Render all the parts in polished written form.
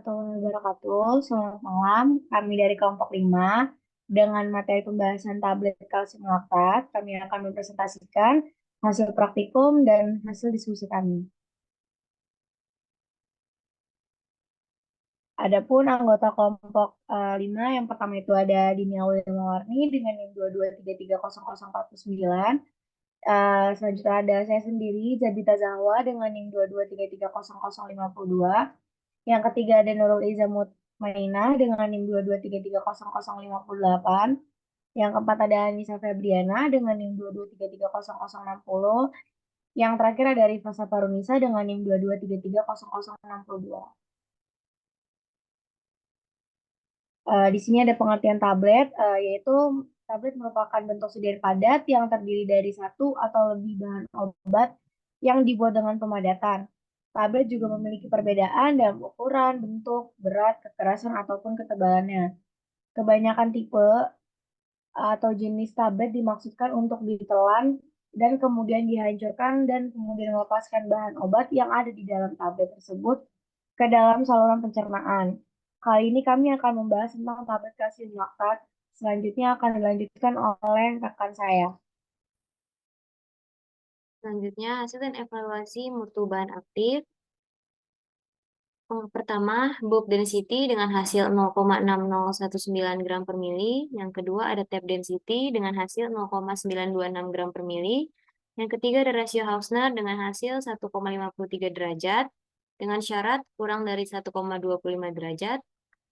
warahmatullahi wabarakatuh. Selamat malam. Kami dari kelompok 5 dengan materi pembahasan tablet kalsium laktat, kami akan mempresentasikan hasil praktikum dan hasil diskusi kami. Adapun anggota kelompok 5 yang pertama itu ada Dini Auliawarni dengan NIM 22330049. Selanjutnya ada saya sendiri, Zabita Zahwa dengan NIM 22330052. Yang ketiga ada Nurul Iza Mutmainah dengan NIM 22330058. Yang keempat ada Anissa Febriana dengan NIM 22330060. Yang terakhir ada Rifa Saparunisa dengan NIM 22330062. Di sini ada pengertian tablet, yaitu tablet merupakan bentuk sediaan padat yang terdiri dari satu atau lebih bahan obat yang dibuat dengan pemadatan. Tablet juga memiliki perbedaan dalam ukuran, bentuk, berat, kekerasan, ataupun ketebalannya. Kebanyakan tipe atau jenis tablet dimaksudkan untuk ditelan dan kemudian dihancurkan dan kemudian melepaskan bahan obat yang ada di dalam tablet tersebut ke dalam saluran pencernaan. Kali ini kami akan membahas tentang tablet kalsium laktat. Selanjutnya akan dilanjutkan oleh rekan saya. Selanjutnya, hasil dan evaluasi mutu bahan aktif. Pertama, bulk density dengan hasil 0,6019 gram per mili. Yang kedua, ada tap density dengan hasil 0,926 gram per mili. Yang ketiga, ada rasio Hausner dengan hasil 1,53 derajat dengan syarat kurang dari 1,25 derajat.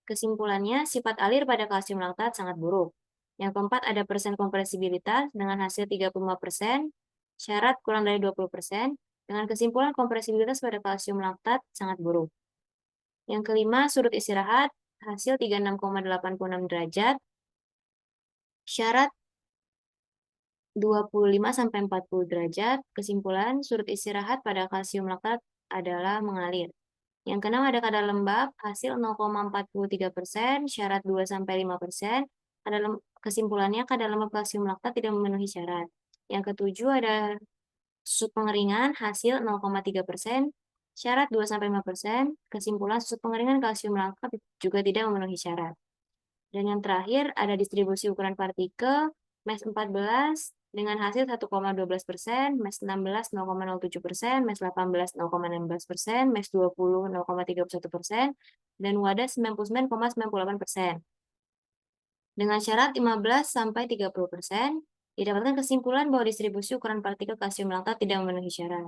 Kesimpulannya, sifat alir pada kalsium laktat sangat buruk. Yang keempat, ada persen kompresibilitas dengan hasil 35%, syarat kurang dari 20%, dengan kesimpulan kompresibilitas pada kalsium laktat sangat buruk. Yang kelima, sudut istirahat, hasil 36,86 derajat, syarat 25-40 derajat. Kesimpulan, sudut istirahat pada kalsium laktat adalah mengalir. Yang keenam, ada kadar lembab, hasil 0,43%, syarat 2-5%. Kesimpulannya, kadar lembab kalsium laktat tidak memenuhi syarat. Yang ketujuh, ada susut pengeringan, hasil 0,3%, syarat 2-5%. Kesimpulan, susut pengeringan kalsium laktat juga tidak memenuhi syarat. Dan yang terakhir, ada distribusi ukuran partikel, MES 14 dengan hasil 1,12%, MES 16 0,07%, MES 18 0,16%, MES 20 0,31%, dan WADA 99,98%. Dengan syarat 15-30%, didapatkan kesimpulan bahwa distribusi ukuran partikel kalsium laktat tidak memenuhi syarat.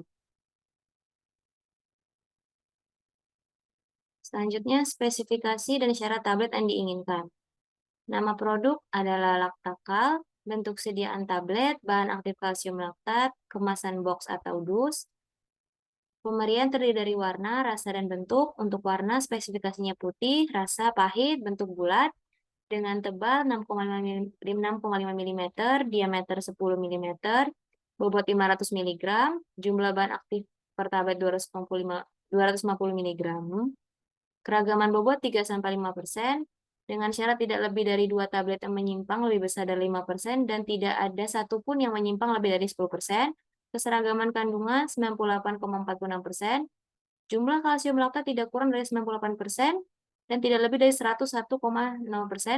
Selanjutnya, spesifikasi dan syarat tablet yang diinginkan. Nama produk adalah Laktakal, bentuk sediaan tablet, bahan aktif kalsium laktat, kemasan box atau dus. Pemberian terdiri dari warna, rasa, dan bentuk. Untuk warna, spesifikasinya putih, rasa pahit, bentuk bulat, dengan tebal 6,5 mm, diameter 10 mm, bobot 500 mg, jumlah bahan aktif per tablet 250 mg, keragaman bobot 3-5%, dengan syarat tidak lebih dari 2 tablet yang menyimpang lebih besar dari 5% dan tidak ada satupun yang menyimpang lebih dari 10%, keseragaman kandungan 98,46%, jumlah kalsium laktat tidak kurang dari 98%, dan tidak lebih dari 101,0%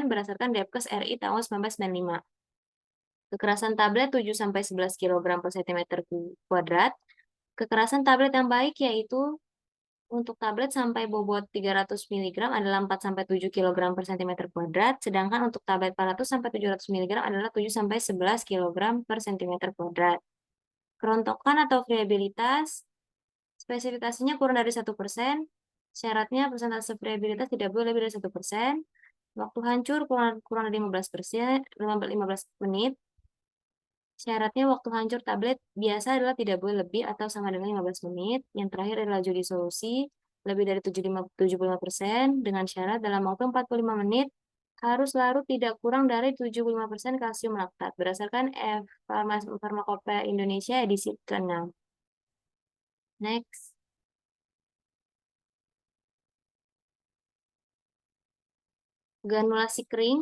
berdasarkan Depkes RI tahun 1995. Kekerasan tablet 7-11 kg per cm kuadrat. Kekerasan tablet yang baik yaitu untuk tablet sampai bobot 300 mg adalah 4-7 kg per cm kuadrat, sedangkan untuk tablet 400-700 mg adalah 7-11 kg per cm kuadrat. Kerontokan atau friabilitas, spesifikasinya kurang dari 1%, syaratnya persentase friabilitas tidak boleh lebih dari 1%, waktu hancur kurang dari 15 menit, syaratnya waktu hancur tablet biasa adalah tidak boleh lebih atau sama dengan 15 menit. Yang terakhir adalah laju disolusi lebih dari 75% dengan syarat dalam waktu 45 menit harus larut tidak kurang dari 75% kalsium laktat berdasarkan Farmakopeia Indonesia edisi ke-6. Next. Granulasi kering.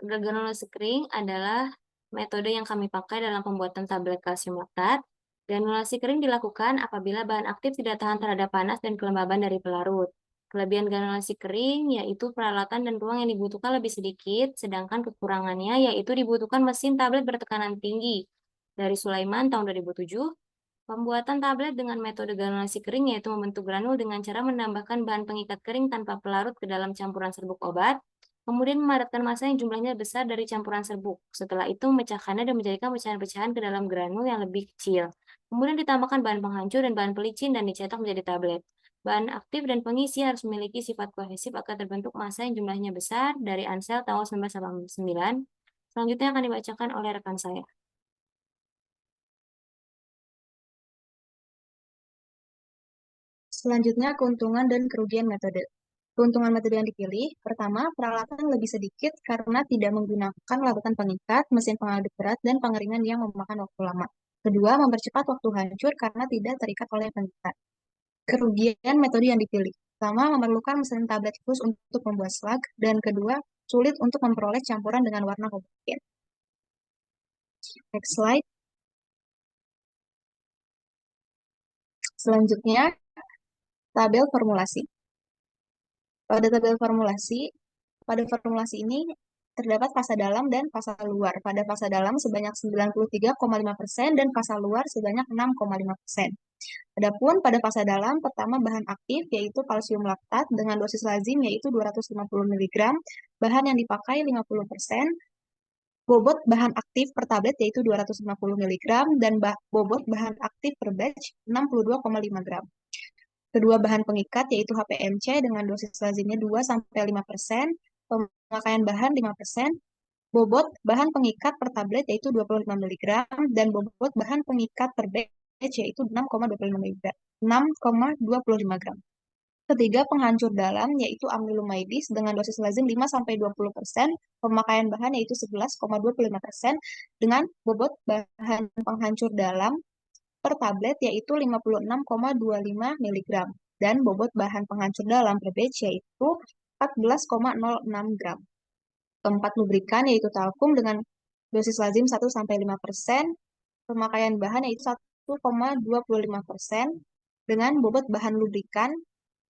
Granulasi kering adalah metode yang kami pakai dalam pembuatan tablet kalsium laktat. Granulasi kering dilakukan apabila bahan aktif tidak tahan terhadap panas dan kelembaban dari pelarut. Kelebihan granulasi kering yaitu peralatan dan ruang yang dibutuhkan lebih sedikit, sedangkan kekurangannya yaitu dibutuhkan mesin tablet bertekanan tinggi. Dari Sulaiman tahun 2007, pembuatan tablet dengan metode granulasi kering yaitu membentuk granul dengan cara menambahkan bahan pengikat kering tanpa pelarut ke dalam campuran serbuk obat, kemudian memadatkan massa yang jumlahnya besar dari campuran serbuk. Setelah itu memecahkannya dan menjadikan pecahan-pecahan ke dalam granul yang lebih kecil. Kemudian ditambahkan bahan penghancur dan bahan pelicin dan dicetak menjadi tablet. Bahan aktif dan pengisi harus memiliki sifat kohesif agar terbentuk massa yang jumlahnya besar dari Ansel tahun 1989. Selanjutnya akan dibacakan oleh rekan saya. Selanjutnya, keuntungan dan kerugian metode. Keuntungan metode yang dipilih, pertama, peralatan lebih sedikit karena tidak menggunakan larutan pengikat, mesin pengaduk berat, dan pengeringan yang memakan waktu lama. Kedua, mempercepat waktu hancur karena tidak terikat oleh pengikat. Kerugian metode yang dipilih. Pertama, memerlukan mesin tablet khusus untuk membuat slag, dan kedua, sulit untuk memperoleh campuran dengan warna homogen. Next slide. Selanjutnya, tabel formulasi. Pada formulasi ini terdapat fasa dalam dan fasa luar. Pada fasa dalam sebanyak 93,5% dan fasa luar sebanyak 6,5%. Adapun pada fasa dalam, pertama bahan aktif yaitu kalsium laktat dengan dosis lazim yaitu 250 mg, bahan yang dipakai 50%, bobot bahan aktif per tablet yaitu 250 mg, dan bobot bahan aktif per batch 62,5 gram. Kedua bahan pengikat yaitu HPMC dengan dosis lazimnya 2-5%, pemakaian bahan 5%, bobot bahan pengikat per tablet yaitu 25 mg, dan bobot bahan pengikat per batch yaitu 6,25 gram. Ketiga, penghancur dalam yaitu amilumidis dengan dosis lazim 5-20%, pemakaian bahan yaitu 11,25%, dengan bobot bahan penghancur dalam per tablet yaitu 56,25 mg, dan bobot bahan penghancur dalam per batch yaitu 14,06 gram. Keempat, lubrikan yaitu talkum dengan dosis lazim 1-5%, pemakaian bahan yaitu 1,25%, dengan bobot bahan lubrikan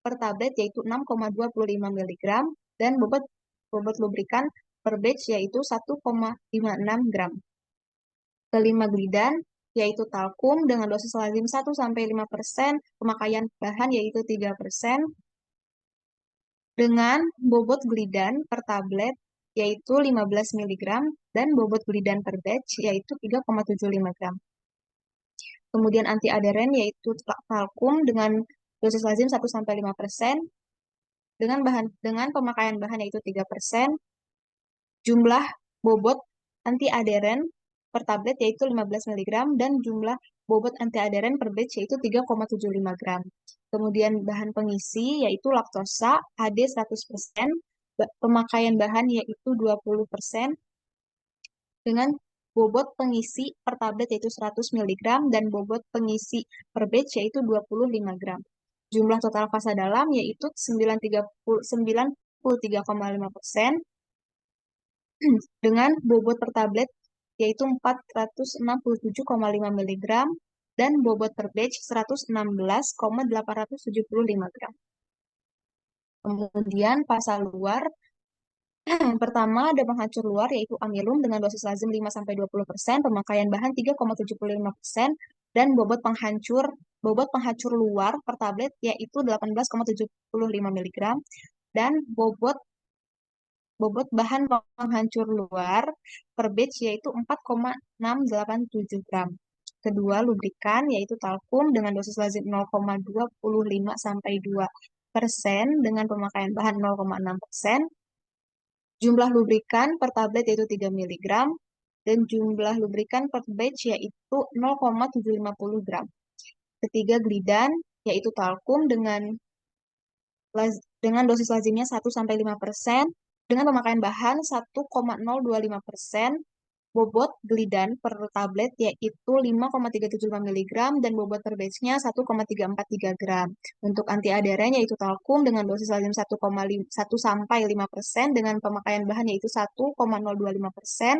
per tablet yaitu 6,25 mg, dan bobot lubrikan per batch yaitu 1,56 gram. Kelima, glidan yaitu talkum dengan dosis lazim 1-5%, pemakaian bahan yaitu 3%, dengan bobot glidan per tablet yaitu 15 mg, dan bobot glidan per batch yaitu 3,75 gram. Kemudian antiaderen yaitu talkum dengan dosis lazim 1-5%, dengan pemakaian bahan yaitu 3%, jumlah bobot antiaderen per tablet yaitu 15 mg, dan jumlah bobot antiaderen per batch yaitu 3,75 gram. Kemudian bahan pengisi yaitu laktosa HD 100%, pemakaian bahan yaitu 20%, dengan bobot pengisi per tablet yaitu 100 mg, dan bobot pengisi per batch yaitu 25 gram. Jumlah total fasa dalam yaitu 93,5%, dengan bobot per tablet yaitu 467,5 mg, dan bobot per batch 116,875 gram. Kemudian fasa luar, pertama ada penghancur luar yaitu amilum dengan dosis lazim 5-20%, pemakaian bahan 3,75%, dan bobot penghancur luar per tablet yaitu 18,75 mg, dan bobot bahan penghancur luar per batch yaitu 4,687 gram. Kedua, lubrikan yaitu talkum dengan dosis lazim 0,25-2% dengan pemakaian bahan 0,6%. Jumlah lubrikan per tablet yaitu 3 mg, dan jumlah lubrikan per batch yaitu 0,750 gram. Ketiga, glidan yaitu talkum dengan dosis lazimnya 1-5%, dengan pemakaian bahan 1,025%, bobot glidan per tablet yaitu 5,375 mg, dan bobot per batch-nya 1,343 gram. Untuk antiaderen yaitu talkum dengan dosis lazim 1-5%, dengan pemakaian bahan yaitu 1,025%,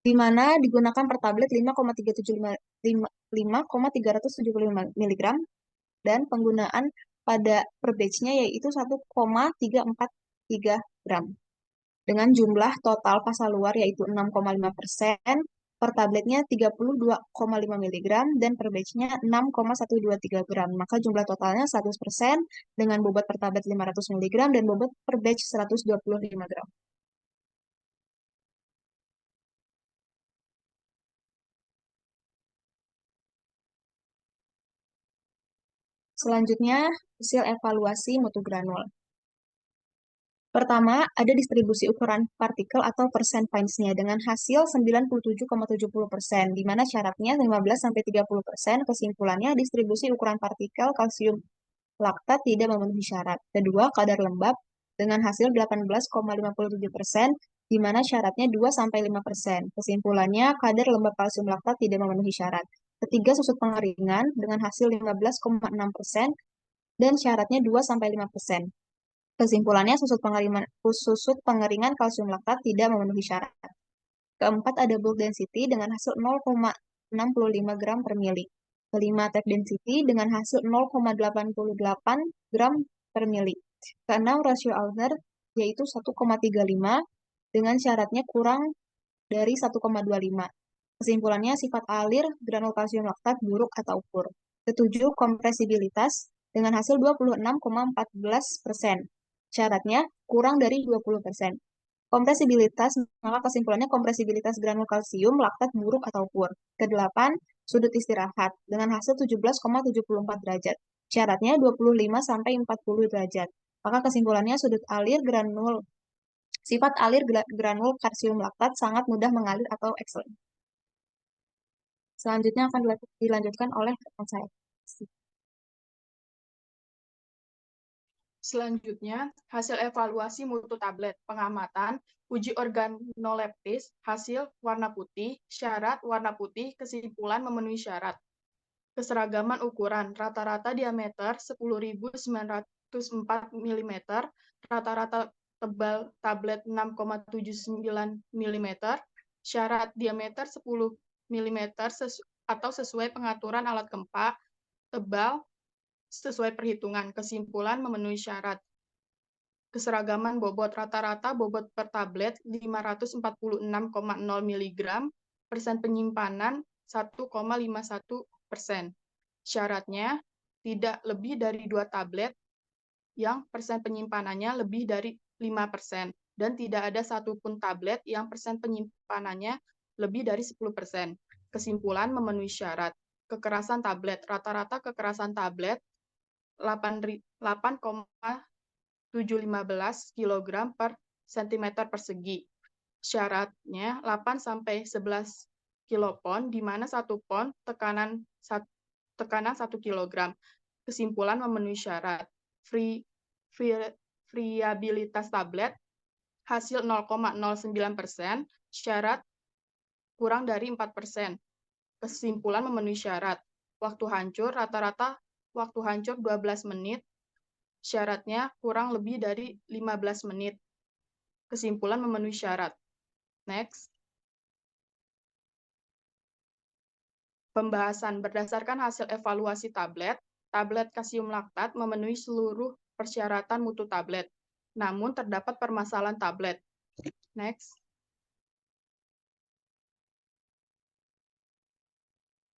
di mana digunakan per tablet 5,375 mg, dan penggunaan pada per batch-nya yaitu 1,343 gram. Dengan jumlah total pasal luar yaitu 6,5%, per tabletnya 32,5 mg, dan per batch-nya 6,123 gram. Maka jumlah totalnya 100% dengan bobot per tablet 500 mg dan bobot per batch 125 gram. Selanjutnya, hasil evaluasi mutu granul. Pertama, ada distribusi ukuran partikel atau persen points-nya dengan hasil 97,70%, di mana syaratnya 15-30%, kesimpulannya distribusi ukuran partikel kalsium laktat tidak memenuhi syarat. Kedua, kadar lembab dengan hasil 18,57%, di mana syaratnya 2-5%. Kesimpulannya, kadar lembab kalsium laktat tidak memenuhi syarat. Ketiga, susut pengeringan dengan hasil 15,6%, dan syaratnya 2-5%. Kesimpulannya, susut pengeringan kalsium laktat tidak memenuhi syarat. Keempat, ada bulk density dengan hasil 0,65 gram per mili. Kelima, tape density dengan hasil 0,88 gram per mili. Keenam, rasio Alner yaitu 1,35 dengan syaratnya kurang dari 1,25. Kesimpulannya, sifat alir granul kalsium laktat buruk atau pur. Ketujuh, kompresibilitas dengan hasil 26,14%. Syaratnya kurang dari 20%. Kompresibilitas, maka kesimpulannya kompresibilitas granul kalsium laktat buruk atau pur. Kedelapan, sudut istirahat dengan hasil 17,74 derajat. Syaratnya 25-40 derajat. Maka kesimpulannya sifat alir granul kalsium laktat sangat mudah mengalir atau excellent. Selanjutnya akan dilanjutkan oleh rekan saya. Selanjutnya, hasil evaluasi mutu tablet, pengamatan, uji organoleptis, hasil warna putih, syarat warna putih, kesimpulan memenuhi syarat. Keseragaman ukuran, rata-rata diameter 10.904 mm, rata-rata tebal tablet 6,79 mm, syarat diameter 10 mm atau sesuai pengaturan alat gempa, tebal sesuai perhitungan, kesimpulan memenuhi syarat. Keseragaman bobot, rata-rata bobot per tablet 546,0 mg, persen penyimpanan 1,51%. Syaratnya tidak lebih dari 2 tablet yang persen penyimpanannya lebih dari 5%, dan tidak ada satupun tablet yang persen penyimpanannya lebih dari 10%. Kesimpulan memenuhi syarat. Kekerasan tablet, rata-rata kekerasan tablet 8,715 kg per cm persegi. Syaratnya 8-11 kilopon, di mana 1 pon tekanan 1 kg. Kesimpulan memenuhi syarat. Friabilitas tablet hasil 0,09%, syarat kurang dari 4%. Kesimpulan memenuhi syarat. Waktu hancur, rata-rata waktu hancur 12 menit, syaratnya kurang lebih dari 15 menit. Kesimpulan memenuhi syarat. Next. Pembahasan berdasarkan hasil evaluasi tablet, tablet kalsium laktat memenuhi seluruh persyaratan mutu tablet. Namun terdapat permasalahan tablet. Next.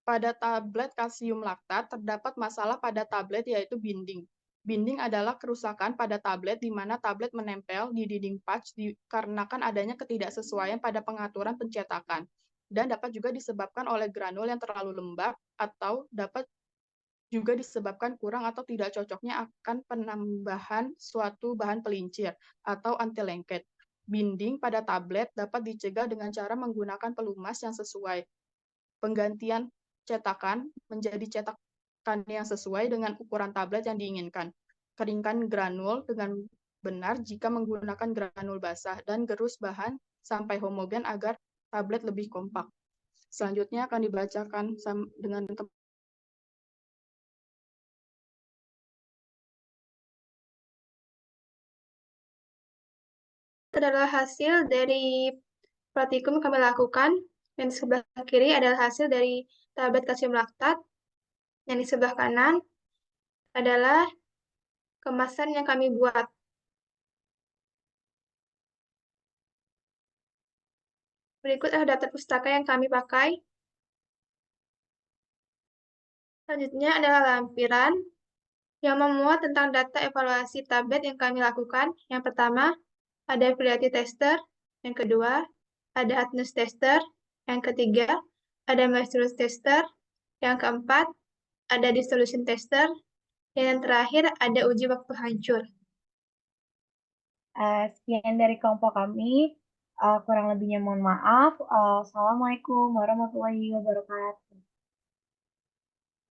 Pada tablet kalsium laktat terdapat masalah pada tablet yaitu binding. Binding adalah kerusakan pada tablet di mana tablet menempel di dinding patch dikarenakan adanya ketidaksesuaian pada pengaturan pencetakan, dan dapat juga disebabkan oleh granul yang terlalu lembab atau dapat juga disebabkan kurang atau tidak cocoknya akan penambahan suatu bahan pelincir atau anti lengket. Binding pada tablet dapat dicegah dengan cara menggunakan pelumas yang sesuai. Penggantian cetakan menjadi cetakan yang sesuai dengan ukuran tablet yang diinginkan. Keringkan granul dengan benar jika menggunakan granul basah, dan gerus bahan sampai homogen agar tablet lebih kompak. Selanjutnya akan dibacakan dengan adalah hasil dari praktikum yang kami lakukan. Yang di sebelah kiri adalah hasil dari tablet kalsium laktat. Yang di sebelah kanan adalah kemasan yang kami buat. Berikut adalah daftar pustaka yang kami pakai. Selanjutnya adalah lampiran yang memuat tentang data evaluasi tablet yang kami lakukan. Yang pertama, ada Affiliate Tester. Yang kedua, ada Atnus Tester. Yang ketiga, ada Maestros Tester. Yang keempat, ada Dissolution Tester. Dan yang terakhir, ada uji waktu hancur. Sekian dari kelompok kami. Kurang lebihnya mohon maaf. Assalamualaikum warahmatullahi wabarakatuh.